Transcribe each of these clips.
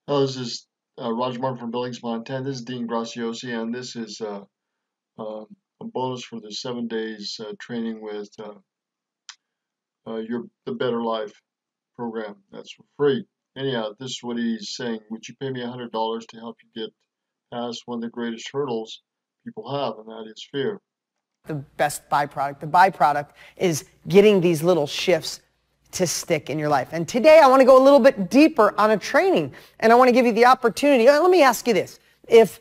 Hello, this is Roger Martin from Billings, Montana. This is Dean Graziosi, and this is a bonus for the 7 days training with the Better Life program. That's for free. Anyhow, this is what he's saying. Would you pay me $100 to help you get past one of the greatest hurdles people have, and that is fear? The best byproduct. The byproduct is getting these little shifts to stick in your life. And today I want to go a little bit deeper on a training, and I want to give you the opportunity. Let me ask you this. If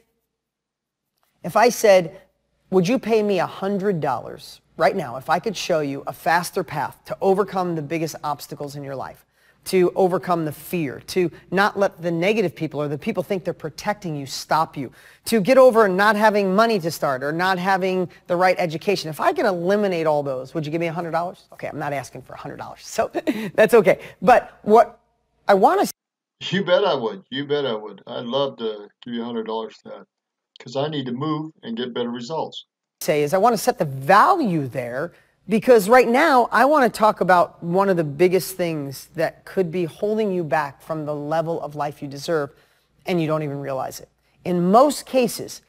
I said, would you pay me $100 right now if I could show you a faster path to overcome the biggest obstacles in your life, to overcome the fear, to not let the negative people or the people think they're protecting you stop you, to get over not having money to start or not having the right education. If I can eliminate all those, would you give me $100? Okay, I'm not asking for $100, so that's okay. But what I want to You bet I would. You bet I would. I'd love to give you $100 for that because I need to move and get better results. say is I want to set the value there, because right now I want to talk about one of the biggest things that could be holding you back from the level of life you deserve, and you don't even realize it. In most cases,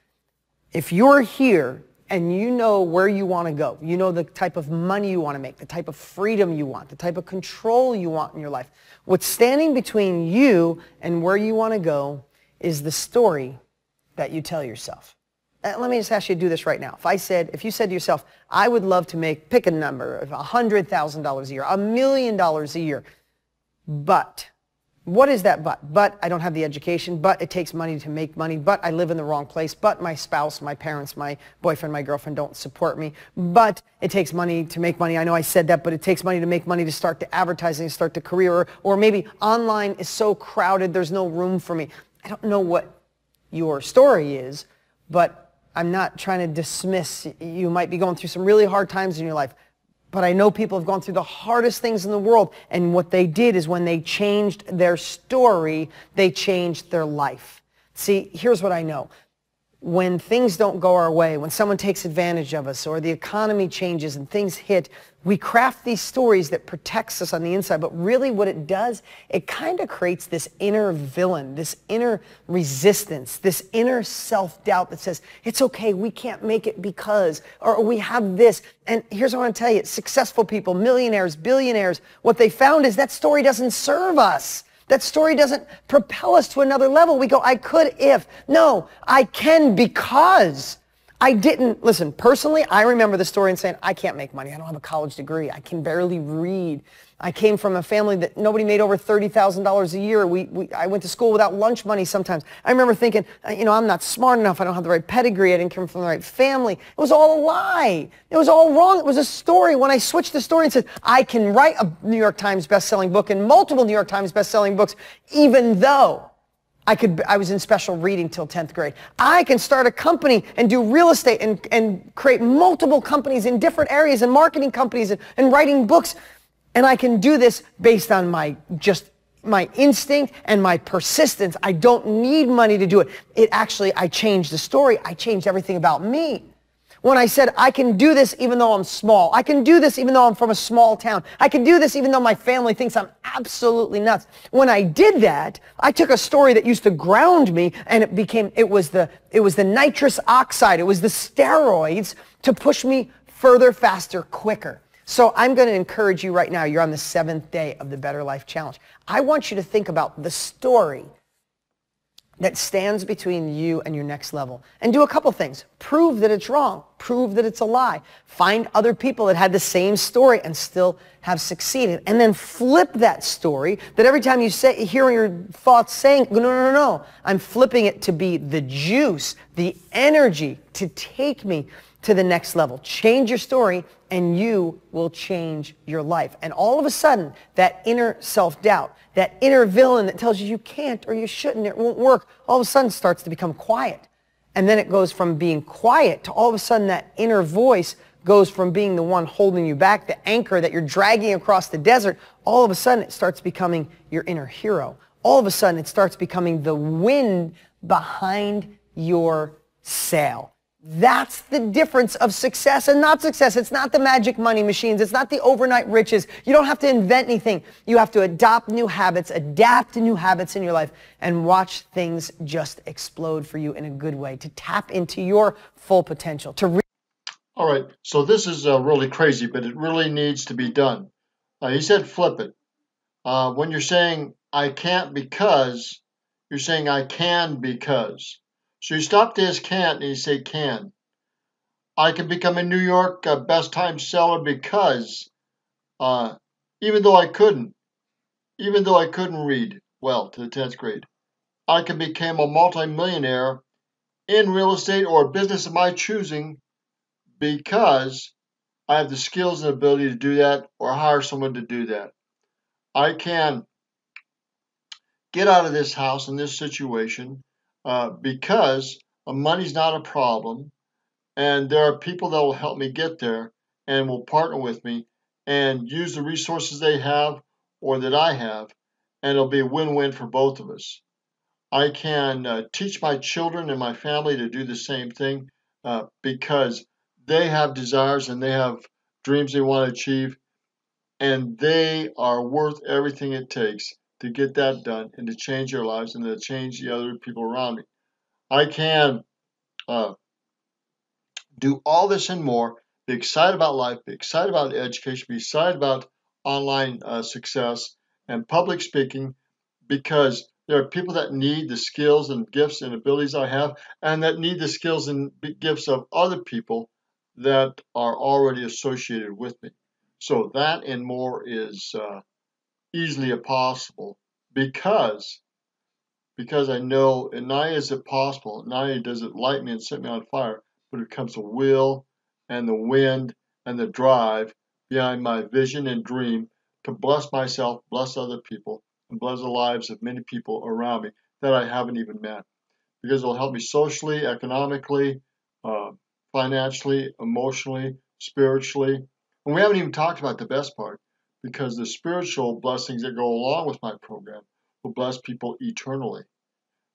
if you're here and you know where you want to go, you know the type of money you want to make, the type of freedom you want, the type of control you want in your life, what's standing between you and where you want to go is the story that you tell yourself. Let me just ask you to do this right now. If you said to yourself, I would love to pick a number of $100,000 a year, $1 million a year, but, what is that but? But I don't have the education, but it takes money to make money, but I live in the wrong place, but my spouse, my parents, my boyfriend, my girlfriend don't support me, but it takes money to make money. I know I said that, but it takes money to make money to start the advertising, start the career, or maybe online is so crowded, there's no room for me. I don't know what your story is, but I'm not trying to dismiss. You might be going through some really hard times in your life, but I know people have gone through the hardest things in the world, and what they did is when they changed their story, they changed their life. See, here's what I know. When things don't go our way, when someone takes advantage of us, or the economy changes and things hit, we craft these stories that protects us on the inside. But really what it does, it kind of creates this inner villain, this inner resistance, this inner self-doubt that says, it's okay, we can't make it because, or we have this. And here's what I want to tell you, successful people, millionaires, billionaires, what they found is that story doesn't serve us. That story doesn't propel us to another level. We go, I could if. No, I can because I didn't. Listen, personally, I remember the story and saying, I can't make money. I don't have a college degree. I can barely read. I came from a family that nobody made over $30,000 a year. I went to school without lunch money sometimes. I remember thinking, I'm not smart enough. I don't have the right pedigree. I didn't come from the right family. It was all a lie. It was all wrong. It was a story. When I switched the story and said, I can write a New York Times best-selling book and multiple New York Times best-selling books, even though I was in special reading till 10th grade. I can start a company and do real estate and create multiple companies in different areas and marketing companies and writing books. And I can do this based on my instinct and my persistence. I don't need money to do it. I changed the story. I changed everything about me. When I said, I can do this even though I'm small. I can do this even though I'm from a small town. I can do this even though my family thinks I'm absolutely nuts. When I did that, I took a story that used to ground me, and it was the nitrous oxide. It was the steroids to push me further, faster, quicker. So I'm going to encourage you right now. You're on the 7th day of the Better Life Challenge. I want you to think about the story that stands between you and your next level, and do a couple things. Prove that it's wrong. Prove that it's a lie. Find other people that had the same story and still have succeeded, and then flip that story, that every time you hear your thoughts saying, no, no, no, no, I'm flipping it to be the juice, the energy to take me to the next level. Change your story and you will change your life. And all of a sudden, that inner self-doubt, that inner villain that tells you you can't or you shouldn't, it won't work, all of a sudden starts to become quiet. And then it goes from being quiet to all of a sudden that inner voice goes from being the one holding you back, the anchor that you're dragging across the desert, all of a sudden it starts becoming your inner hero. All of a sudden it starts becoming the wind behind your sail. That's the difference of success and not success. It's not the magic money machines. It's not the overnight riches. You don't have to invent anything. You have to adopt new habits, adapt to new habits in your life, and watch things just explode for you in a good way, to tap into your full potential. All right, so this is really crazy, but it really needs to be done. He said flip it. When you're saying I can't because, you're saying I can because. So you stop this can't and you say can. I can become a New York best time seller because uh, even though even though I couldn't read well to the 10th grade, I can become a multimillionaire in real estate or a business of my choosing because I have the skills and ability to do that or hire someone to do that. I can get out of this house in this situation because money's not a problem and there are people that will help me get there and will partner with me and use the resources they have or that I have, and it'll be a win-win for both of us. I can teach my children and my family to do the same thing because they have desires and they have dreams they want to achieve, and they are worth everything it takes to get that done and to change their lives and to change the other people around me. I can uh, do all this and more, be excited about life, be excited about education, be excited about online success and public speaking because there are people that need the skills and gifts and abilities I have and that need the skills and gifts of other people that are already associated with me. So that and more is easily possible because I know and not only is it possible, not only does it light me and set me on fire, but it comes the will and the wind and the drive behind my vision and dream to bless myself, bless other people, and bless the lives of many people around me that I haven't even met. Because it'll help me socially, economically, uh, financially, emotionally, spiritually. And we haven't even talked about the best part because the spiritual blessings that go along with my program will bless people eternally.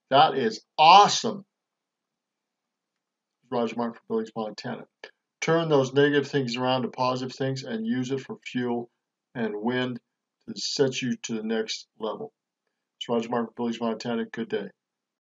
That is awesome, Roger Martin from Billings, Montana. Turn those negative things around to positive things and use it for fuel and wind to set you to the next level. It's Roger Martin from Billings, Montana. Good day.